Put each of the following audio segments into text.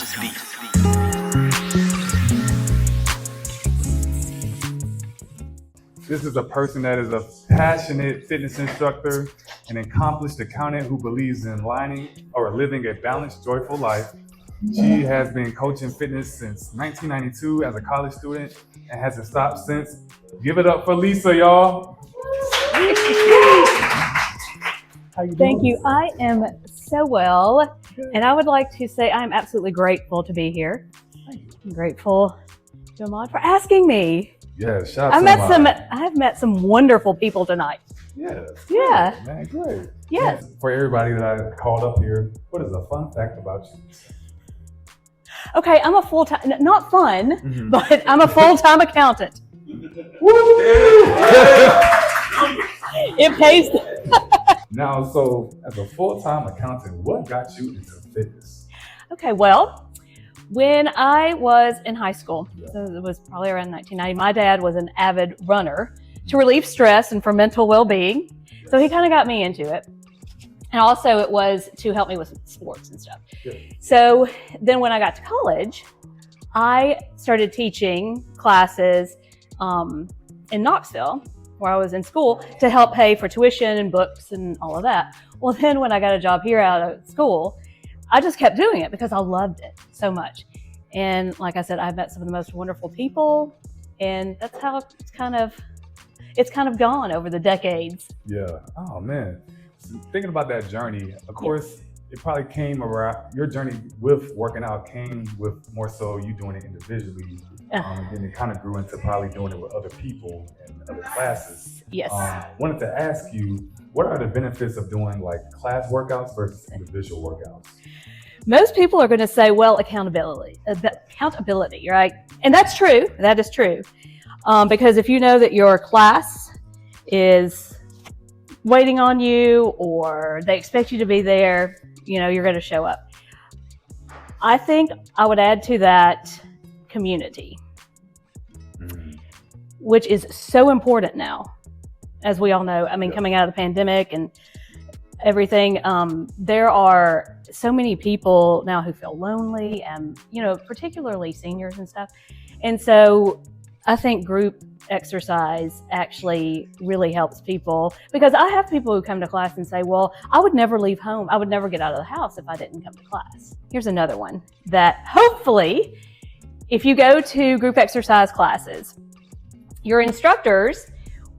speak. This is a person that is a passionate fitness instructor, an accomplished accountant who believes in living a balanced, joyful life. She has been coaching fitness since 1992 as a college student and hasn't stopped since. Give it up for Lisa, y'all. Thank you. I am so well, and I would like to say I'm absolutely grateful to be here. I'm grateful to Ahmad for asking me. Yeah, shout out to Ahmad. I've met some wonderful people tonight. Yeah. Yeah. Great, man, great. Yes. And for everybody that I called up here, what is a fun fact about you? Okay, I'm a full-time, not fun, but I'm a full-time accountant. It pays. Now, so as a full-time accountant, what got you into fitness? Okay, well, when I was in high school, so it was probably around 1990, my dad was an avid runner to relieve stress and for mental well-being. So he kind of got me into it. And also it was to help me with sports and stuff. Yeah. So then when I got to college, I started teaching classes in Knoxville, where I was in school, to help pay for tuition and books and all of that. Well, then when I got a job here out of school, I just kept doing it because I loved it so much. And like I said, I've met some of the most wonderful people, and that's how it's kind of gone over the decades. Yeah. Oh man. Thinking about that journey, of course, it probably came around, your journey with working out came with more so you doing it individually. And then it kind of grew into probably doing it with other people and other classes. Yes. Wanted to ask you, what are the benefits of doing like class workouts versus individual workouts? Most people are going to say, well, accountability, right? And that's true. That is true. Because if you know that your class is waiting on you or they expect you to be there, you're going to show up. I think I would add to that community, which is so important now, as we all know. I mean, coming out of the pandemic and everything, there are so many people now who feel lonely and, particularly seniors and stuff. And so I think group exercise actually really helps people, because I have people who come to class and say, well, I would never leave home. I would never get out of the house if I didn't come to class. Here's another one that hopefully, if you go to group exercise classes, your instructors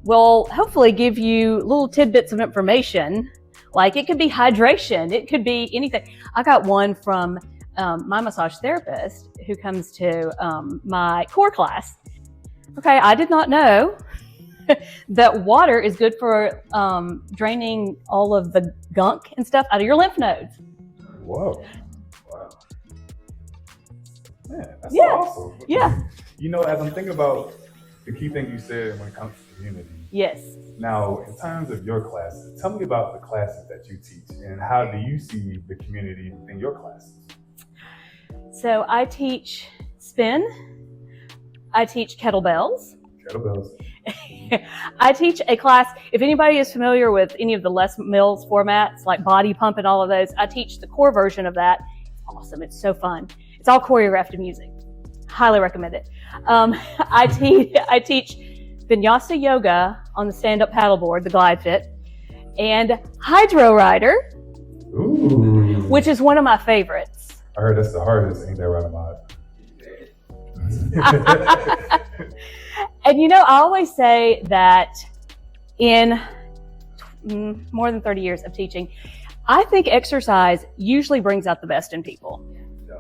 will hopefully give you little tidbits of information. Like it could be hydration, it could be anything. I got one from my massage therapist who comes to my core class. Okay, I did not know that water is good for draining all of the gunk and stuff out of your lymph nodes. Whoa. Wow. Man, that's so awesome. Yeah. As I'm thinking about the key thing you said when it comes to community. Yes. Now, in terms of your classes, tell me about the classes that you teach and how do you see the community within your classes? So I teach spin. I teach kettlebells. I teach a class, if anybody is familiar with any of the Les Mills formats, like body pump and all of those, I teach the core version of that. It's awesome. It's so fun. It's all choreographed to music. Highly recommend it. I teach Vinyasa yoga on the stand-up paddleboard, the Glide Fit, and Hydro Rider, which is one of my favorites. I heard that's the hardest. Ain't that right, Ahmad? And I always say that in more than 30 years of teaching, I think exercise usually brings out the best in people. Yeah.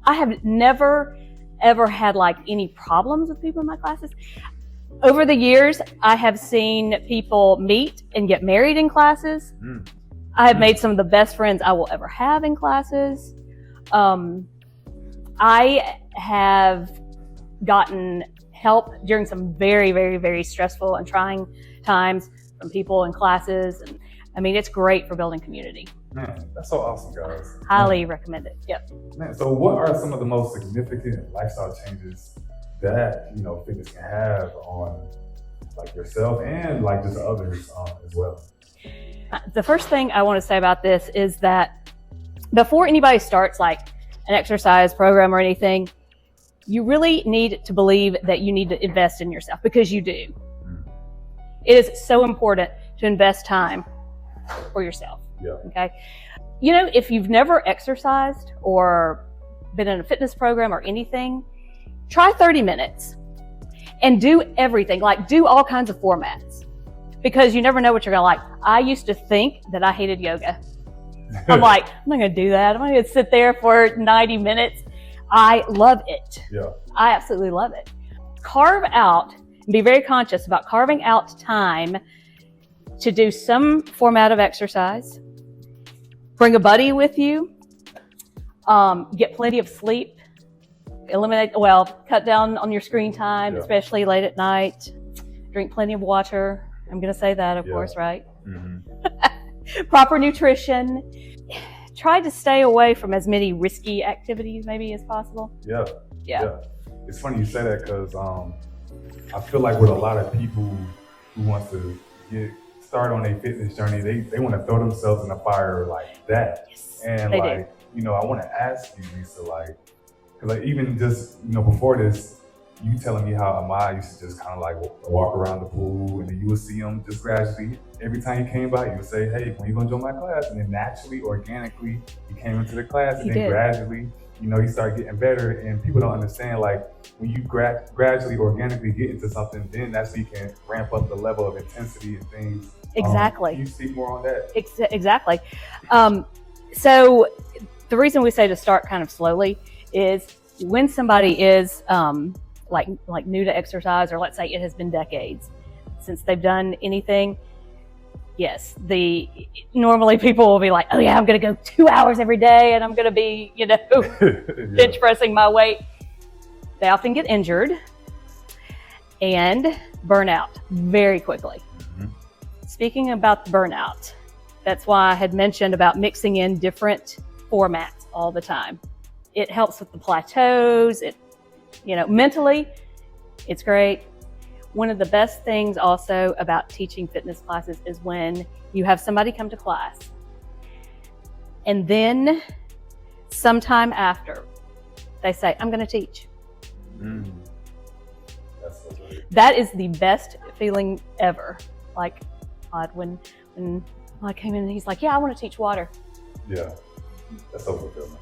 I have never, ever had any problems with people in my classes. Over the years, I have seen people meet and get married in classes. I have made some of the best friends I will ever have in classes. I have gotten help during some very, very, very stressful and trying times from people in classes. And I mean, it's great for building community. Man, that's so awesome, guys. Highly recommend it. Yep. Man, so what are some of the most significant lifestyle changes that, fitness can have on yourself and just others as well? The first thing I want to say about this is that before anybody starts an exercise program or anything, you really need to believe that you need to invest in yourself, because you do. It is so important to invest time for yourself. Yeah. Okay. You know, if you've never exercised or been in a fitness program or anything, try 30 minutes and do everything, like do all kinds of formats, because you never know what you're gonna like. I used to think that I hated yoga. I'm like, I'm not gonna do that. I'm not gonna sit there for 90 minutes. I love it. Yeah. I absolutely love it. Carve out, and be very conscious about carving out time to do some format of exercise. Bring a buddy with you. Get plenty of sleep. Cut down on your screen time, especially late at night. Drink plenty of water. I'm going to say that, of course, right? Mm-hmm. Proper nutrition. Try to stay away from as many risky activities maybe as possible. Yeah. It's funny you say that, because I feel like with a lot of people who want to get started on a fitness journey, they want to throw themselves in the fire like that. Yes, and they like, you I want to ask you, Lisa, because even just, before this, you telling me how Ahmad used to just kind of like walk around the pool, and then you would see him just gradually. Every time he came by, you would say, hey, when you gonna join my class? And then naturally, organically, he came into the class, and then gradually, he started getting better. And people don't understand, like, when you gradually, organically get into something, then that's when you can ramp up the level of intensity and things. Exactly. Can you speak more on that? Exactly. So the reason we say to start kind of slowly is when somebody is like new to exercise, or let's say it has been decades since they've done anything. Yes, normally people will be like, oh yeah, I'm going to go 2 hours every day and I'm going to be, bench pressing my weight. They often get injured and burn out very quickly. Mm-hmm. Speaking about the burnout, that's why I had mentioned about mixing in different formats all the time. It helps with the plateaus. Mentally, it's great. One of the best things also about teaching fitness classes is when you have somebody come to class, and then sometime after, they say, I'm going to teach. That's so great. That is the best feeling ever. Like, when I came in and he's like, yeah, I want to teach water. Yeah, that's so fulfilling.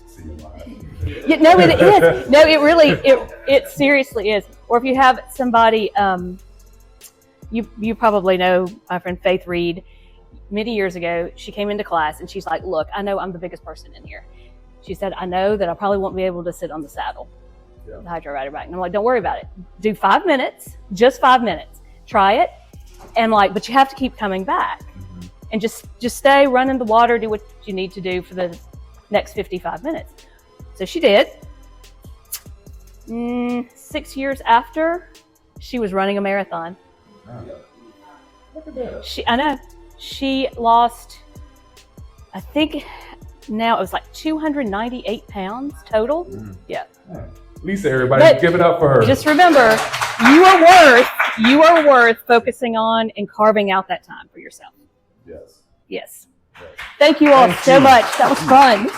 See you live. Yeah, no, it is. No, it really, it seriously is. Or if you have somebody, you probably know my friend Faith Reed. Many years ago, she came into class and she's like, look, I know I'm the biggest person in here. She said, I know that I probably won't be able to sit on the saddle, the hydro rider bike. And I'm like, don't worry about it. Do 5 minutes, just 5 minutes. Try it. And but you have to keep coming back. Mm-hmm. And just stay, run in the water, do what you need to do for the next 55 minutes. So she did. 6 years after, she was running a marathon. Look at that. I know. She lost, I think now it was like 298 pounds total. Yeah. Lisa, everybody, give it up for her. Just remember, you are worth focusing on and carving out that time for yourself. Yes. Thank you all so much. That was fun.